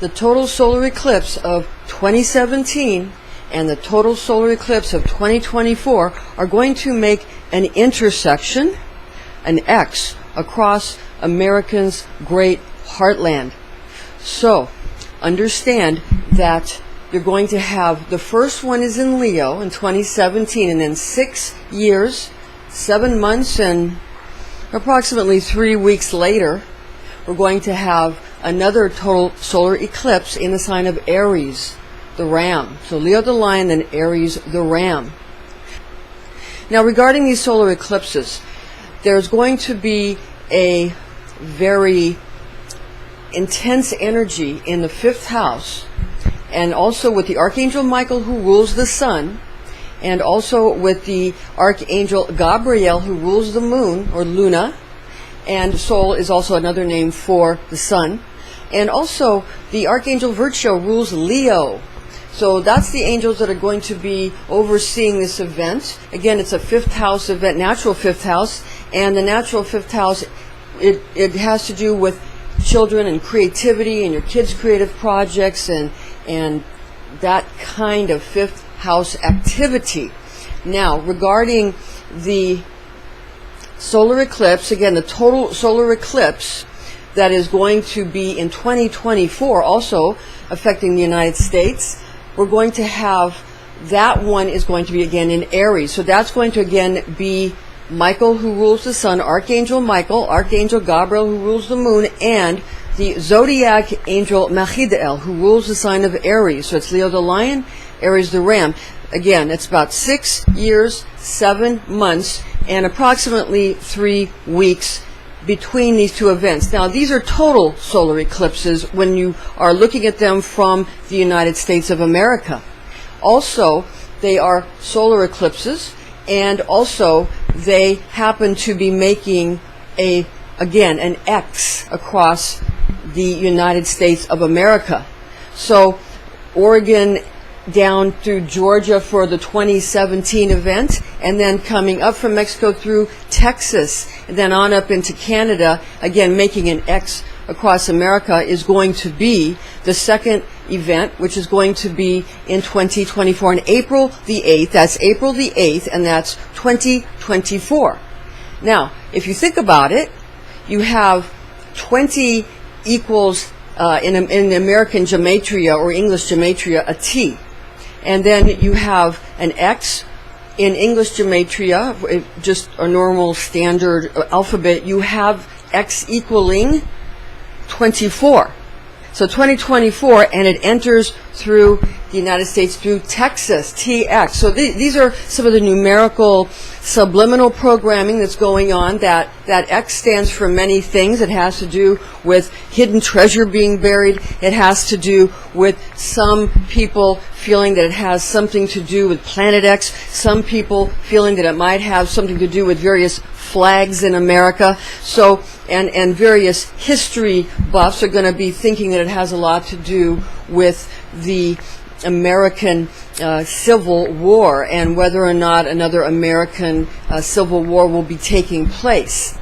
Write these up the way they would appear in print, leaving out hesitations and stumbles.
the total solar eclipse of 2017 and the total solar eclipse of 2024 are going to make an intersection, an X, across America's great heartland. So, understand that you're going to have, the first one is in Leo in 2017, and then 6 years, 7 months, and approximately 3 weeks later, we're going to have another total solar eclipse in the sign of Aries, the ram. So Leo the lion, then Aries the ram. Now regarding these solar eclipses, there's going to be a very intense energy in the 5th house, and also with the Archangel Michael who rules the sun, and also with the Archangel Gabriel who rules the moon, or Luna, and Sol is also another name for the sun, and also the Archangel Verchiel rules Leo. So that's the angels that are going to be overseeing this event. Again, it's a 5th house event, natural 5th house, and the natural 5th house, it has to do with children and creativity and your kids' creative projects and that kind of 5th house activity. Now, regarding the solar eclipse, again, the total solar eclipse that is going to be in 2024, also affecting the United States, we're going to have, that one is going to be again in Aries. So that's going to again be Michael who rules the sun, Archangel Michael, Archangel Gabriel who rules the moon, and the Zodiac Angel Melchidael who rules the sign of Aries. So it's Leo the lion, Aries the ram. Again, it's about 6 years, 7 months, and approximately 3 weeks between these two events. Now, these are total solar eclipses when you are looking at them from the United States of America. Also, they are solar eclipses, and also they happen to be making again an X across the United States of America. So Oregon down through Georgia for the 2017 event, and then coming up from Mexico through Texas, and then on up into Canada, again making an X across America, is going to be the second event, which is going to be in 2024 on April the 8th. That's April the 8th, and that's 2024. Now, if you think about it, you have 20 equals in American gematria or English gematria a T, and then you have an X in English gematria, just a normal standard alphabet. You have X equaling 24. So 2024, and it enters through the United States through Texas, TX. So these are some of the numerical subliminal programming that's going on. That X stands for many things. It has to do with hidden treasure being buried. It has to do with some people feeling that it has something to do with Planet X. Some people feeling that it might have something to do with various flags in America. So, and various history buffs are going to be thinking that it has a lot to do with the American Civil War, and whether or not another American Civil War will be taking place.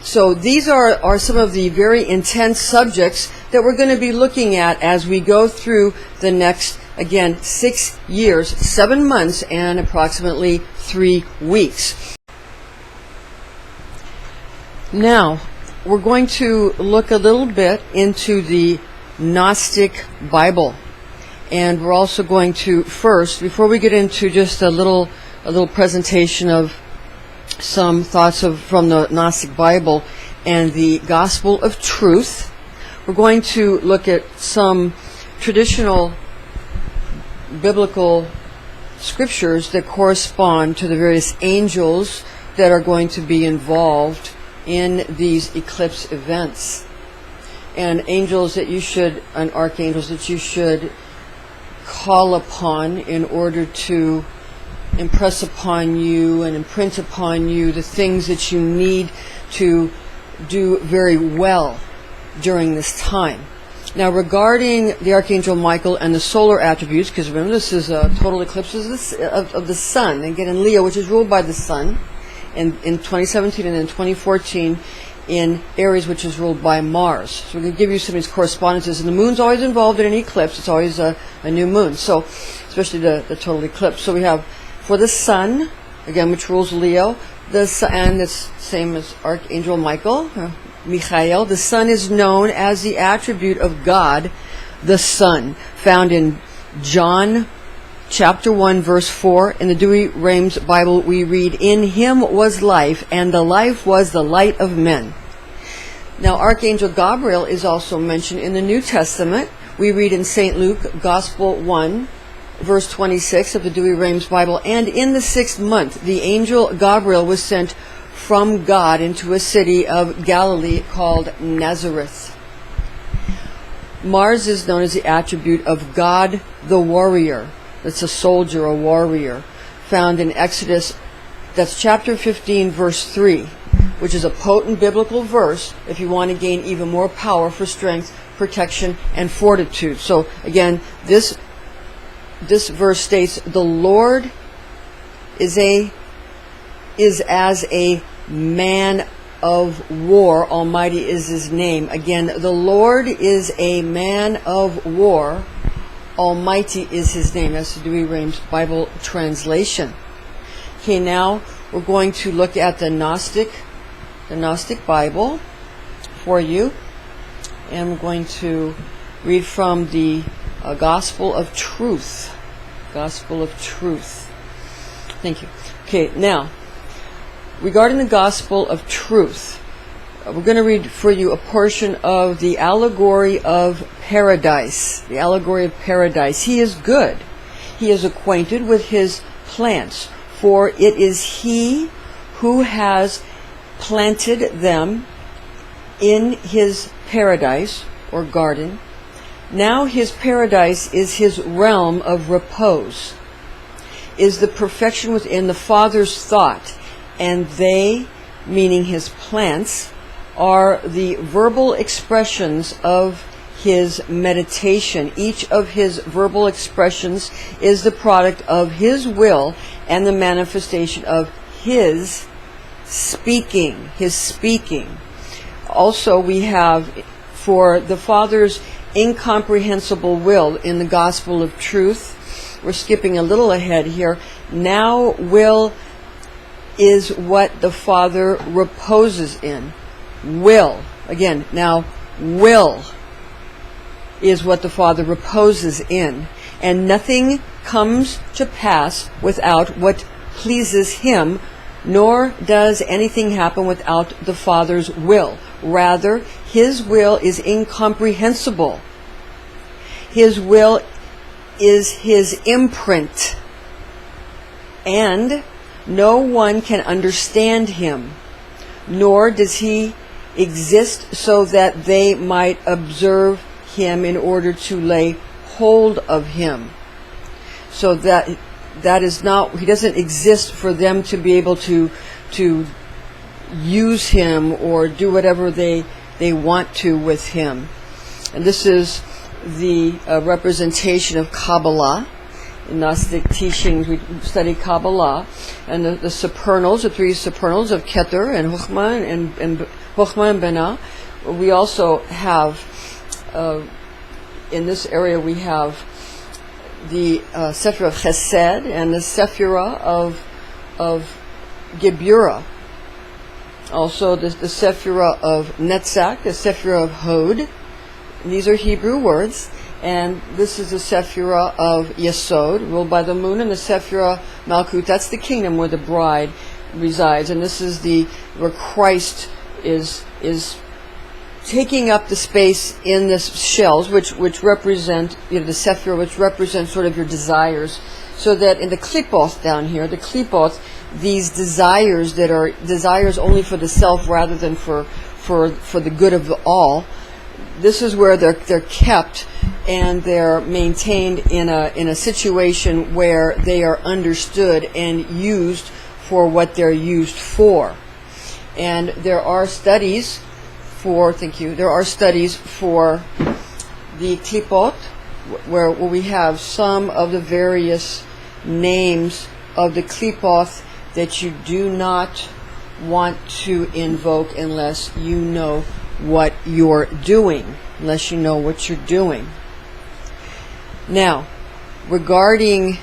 So these are some of the very intense subjects that we're going to be looking at as we go through the next, again, 6 years, 7 months, and approximately 3 weeks. Now, we're going to look a little bit into the Gnostic Bible. And we're also going to first, before we get into just a little presentation of some thoughts from the Gnostic Bible and the Gospel of Truth, we're going to look at some traditional biblical scriptures that correspond to the various angels that are going to be involved in these eclipse events. And angels that you should, and archangels that you should call upon in order to impress upon you and imprint upon you the things that you need to do very well during this time. Now, regarding the Archangel Michael and the solar attributes, because remember this is a total eclipse of the sun, again in Leo, which is ruled by the sun, in 2017 and in 2014, in Aries, which is ruled by Mars. So we're going to give you some of these correspondences. And the moon's always involved in an eclipse. It's always a new moon, so especially the total eclipse. So we have for the sun, again, which rules Leo, and it's same as Archangel Michael, Michael. The sun is known as the attribute of God, the Son, found in John chapter 1, verse 4. In the Douay-Rheims Bible, we read, "In him was life, and the life was the light of men." Now, Archangel Gabriel is also mentioned in the New Testament. We read in St. Luke, Gospel 1, verse 26 of the Douay-Rheims Bible, "And in the 6th month, the angel Gabriel was sent from God into a city of Galilee called Nazareth." Mars is known as the attribute of God the warrior. That's a soldier, a warrior, found in Exodus, that's chapter 15, verse 3, which is a potent biblical verse if you want to gain even more power for strength, protection, and fortitude. So again, this verse states, "The Lord is as a man of war, Almighty is his name." Again, the Lord is a man of war, Almighty is his name. That's the Douay-Rheims Bible translation. Okay, now we're going to look at the Gnostic Bible for you, and we're going to read from the Gospel of Truth. Gospel of Truth. Thank you. Okay, now, regarding the Gospel of Truth, we're going to read for you a portion of the allegory of paradise. The allegory of paradise. He is good. He is acquainted with his plants, for it is he who has planted them in his paradise or garden. Now his paradise is his realm of repose, is the perfection within the Father's thought, and they, meaning his plants, are the verbal expressions of his meditation. Each of his verbal expressions is the product of his will and the manifestation of his speaking. His speaking. Also, we have for the Father's incomprehensible will in the Gospel of Truth. We're skipping a little ahead here. Now will is what the Father reposes in. Will. Again, now will is what the Father reposes in. And nothing comes to pass without what pleases him, nor does anything happen without the Father's will. Rather, his will is incomprehensible. His will is his imprint, and no one can understand him, nor does he exist so that they might observe him in order to lay hold of him. So that is not, he doesn't exist for them to be able to use him or do whatever they want to with him. And this is the representation of Kabbalah. In Gnostic teachings, we study Kabbalah, and the supernals, the three supernals of Keter and Chokhmah and Chokhmah and Binah. We also have, in this area, we have the Sephirah of Chesed and the Sephirah of Geburah. Also, the Sephirah of Netzach, the Sephirah of Hod. And these are Hebrew words. And this is the Sephirah of Yesod, ruled by the moon, and the Sephirah Malkut. That's the kingdom where the bride resides. And this is where Christ is taking up the space in the shells, which represent, the Sephirah, which represent sort of your desires. So that in the Klipoth down here, the Klipoth, these desires that are desires only for the self rather than for the good of the all, this is where they're kept, and they're maintained in a situation where they are understood and used for what they're used for. And there are studies for the Klipot, where we have some of the various names of the Klipoth that you do not want to invoke unless you know what you're doing. Now, regarding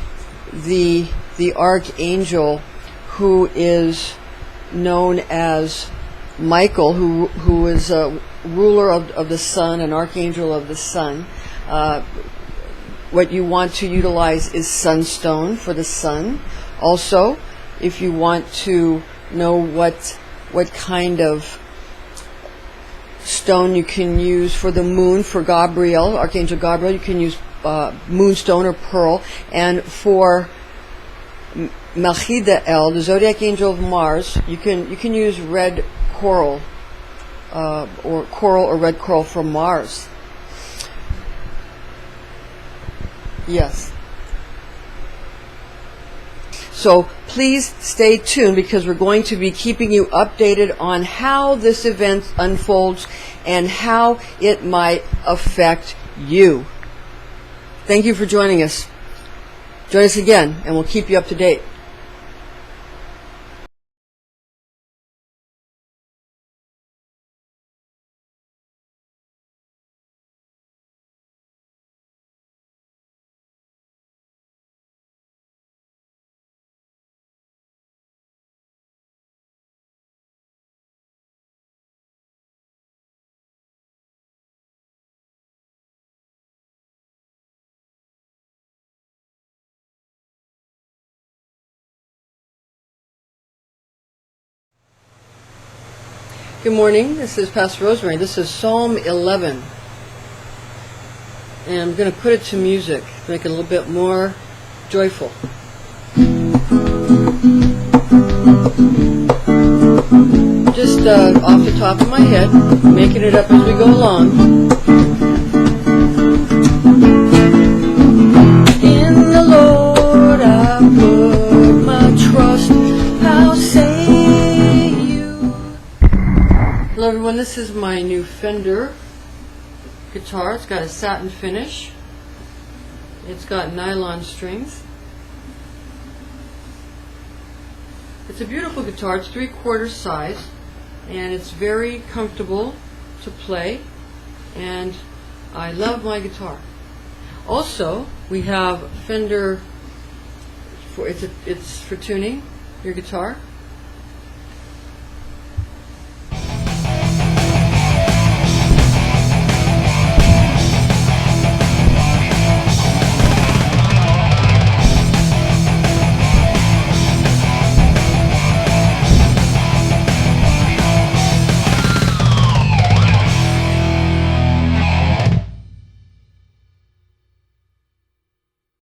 the Archangel who is known as Michael, who is a ruler of the sun, an archangel of the sun, what you want to utilize is sunstone for the sun. Also, if you want to know what kind of stone you can use for the moon, for Gabriel, Archangel Gabriel, you can use moonstone or pearl. And for Melchidael, the Zodiac Angel of Mars, you can use red coral, or red coral from Mars. Yes. So please stay tuned, because we're going to be keeping you updated on how this event unfolds and how it might affect you. Thank you for joining us. Join us again, and we'll keep you up to date. Good morning. This is Pastor Rosemary. This is Psalm 11. And I'm going to put it to music, make it a little bit more joyful. Just off the top of my head, making it up as we go along. In the Lord I put my trust, I'll say you. Hello everyone, this is my new Fender guitar. It's got a satin finish. It's got nylon strings. It's a beautiful guitar. It's 3/4 size, and it's very comfortable to play, and I love my guitar. Also, we have Fender, it's for tuning your guitar.